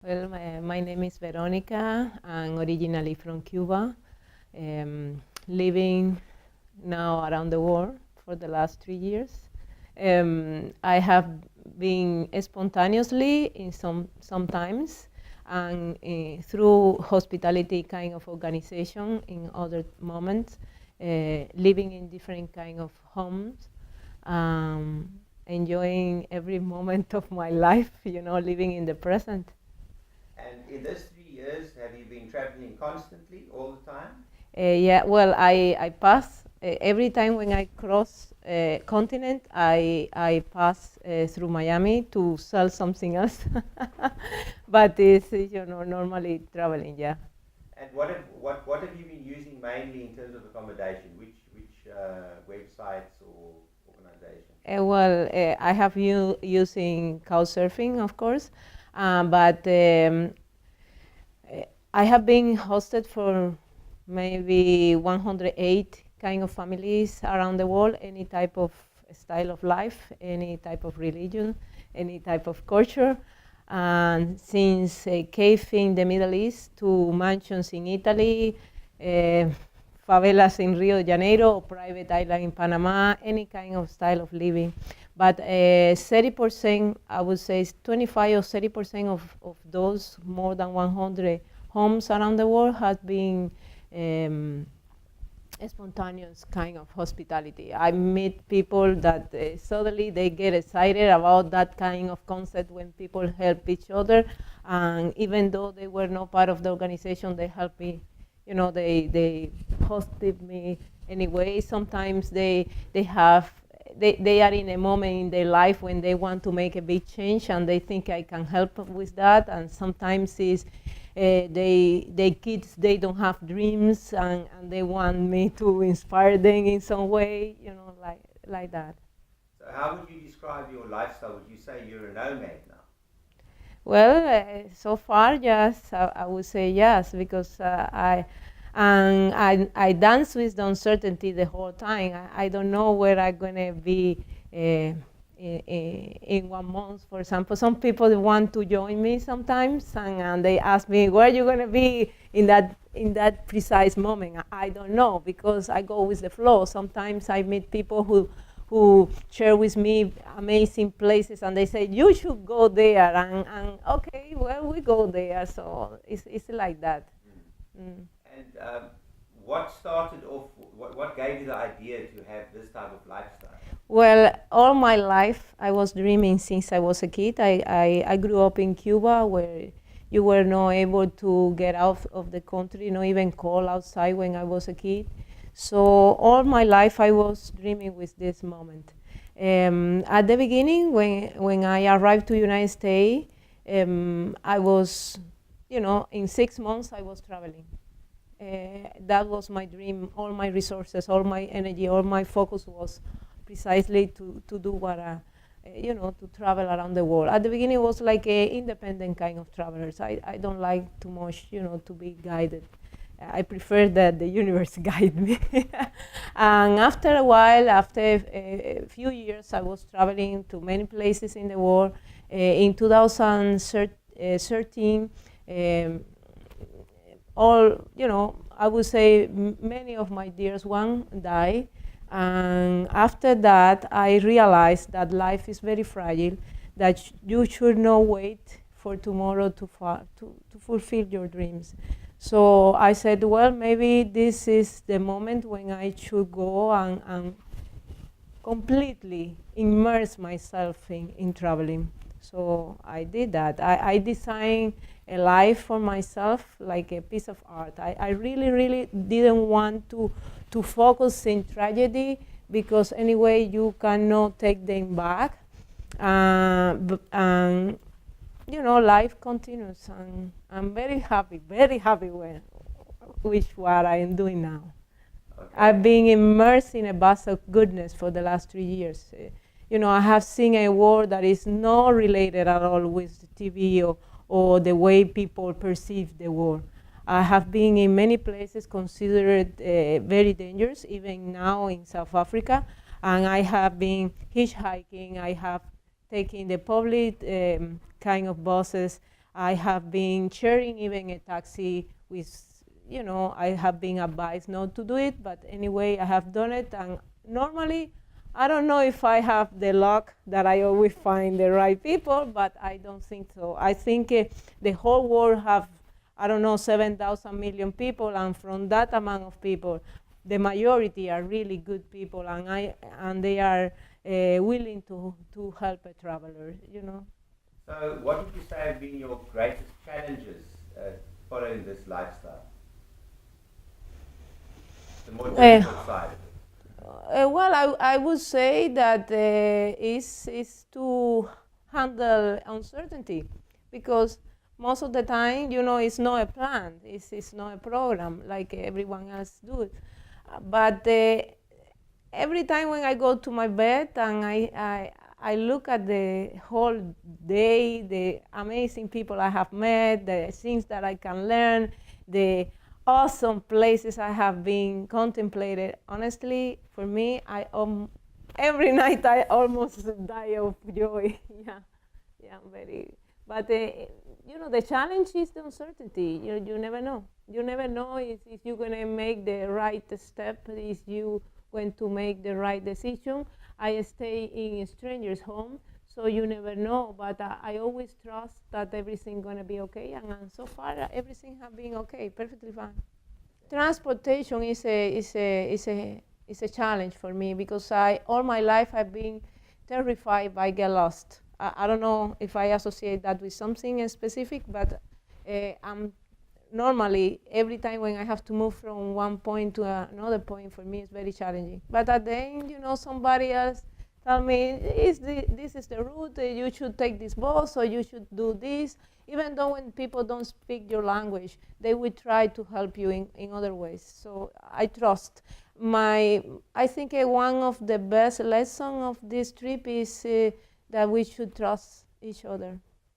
Well, my name is Veronica. I'm originally from Cuba, living now around the world for the last 3 years. I have been spontaneously in sometimes and through hospitality kind of organization in other moments, living in different kind of homes, enjoying every moment of my life, living in the present. And in those 3 years, have you been traveling constantly all the time? Yeah, well, I pass every time when I cross continent, I pass through Miami to sell something else. But it's normally traveling. Yeah. And what have you been using mainly in terms of accommodation? Which websites or organizations? I have you using couchsurfing, of course, but I have been hosted for maybe 108 kind of families around the world, any type of style of life, any type of religion, any type of culture. And since cave in the Middle East to mansions in Italy, favelas in Rio de Janeiro, or private island in Panama, any kind of style of living. But 30%, I would say 25 or 30% of those more than 100 homes around the world has been spontaneous kind of hospitality. I meet people that suddenly they get excited about that kind of concept when people help each other, and even though they were not part of the organization, they help me. They hosted me anyway. Sometimes they are in a moment in their life when they want to make a big change and they think I can help with that. And sometimes it's they kids, they don't have dreams and they want me to inspire them in some way, like that. So how would you describe your lifestyle? Would you say you're a nomad now? Well, so far, yes, I would say yes, because I dance with the uncertainty the whole time. I don't know where I'm gonna be in 1 month, for example. Some people want to join me sometimes, and they ask me where you're gonna be in that precise moment. I don't know, because I go with the flow. Sometimes I meet people who share with me amazing places, and they say you should go there, and okay, well, we go there. So it's like that. Mm. And what started off, what gave you the idea to have this type of lifestyle? Well, all my life I was dreaming since I was a kid. I grew up in Cuba, where you were not able to get out of the country, not even call outside when I was a kid. So all my life I was dreaming with this moment. At the beginning, when I arrived to United States, I was, in 6 months I was traveling. That was my dream. All my resources, all my energy, all my focus was precisely to do what, to travel around the world. At the beginning, it was like a independent kind of travelers. I don't like too much, to be guided. I prefer that the universe guide me. And after a while, after a few years, I was traveling to many places in the world. In 2013, I would say many of my dearest ones died. And after that, I realized that life is very fragile, that you should not wait for tomorrow to fulfill your dreams. So I said, well, maybe this is the moment when I should go and completely immerse myself in traveling. So I did that. I designed a life for myself like a piece of art. I really, really didn't want to focus in tragedy, because anyway, you cannot take them back. And life continues, and I'm very happy with what I am doing now. Okay. I've been immersed in a bath of goodness for the last 3 years. I have seen a world that is not related at all with TV or the way people perceive the world. I have been in many places considered very dangerous, even now in South Africa, and I have been hitchhiking. I have taken the public kind of buses. I have been sharing even a taxi with, I have been advised not to do it, but anyway, I have done it. And normally, I don't know if I have the luck that I always find the right people, but I don't think so. I think the whole world have, I don't know, 7,000 million people, and from that amount of people, the majority are really good people, and they are willing to help a traveler. So, what would you say have been your greatest challenges following this lifestyle? The more difficult side. Well, I would say that is to handle uncertainty, because most of the time, it's not a plan, it's not a program like everyone else do it. But every time when I go to my bed and I look at the whole day, the amazing people I have met, the things that I can learn, the awesome places I have been contemplated. Honestly, for me, every night I almost die of joy. Yeah, very. But the challenge is the uncertainty. You never know. You never know if you're gonna make the right step, if you going to make the right decision. I stay in a stranger's home, so you never know. But I always trust that everything's gonna be okay, and so far everything has been okay, perfectly fine. Transportation is a challenge for me, because all my life I've been terrified by get lost. I don't know if I associate that with something specific, but I'm normally, every time when I have to move from one point to another point, for me it's very challenging. But at the end, somebody else tell me, this is the route, you should take this bus, or you should do this. Even though when people don't speak your language, they will try to help you in other ways. So I trust. I think one of the best lessons of this trip is that we should trust each other.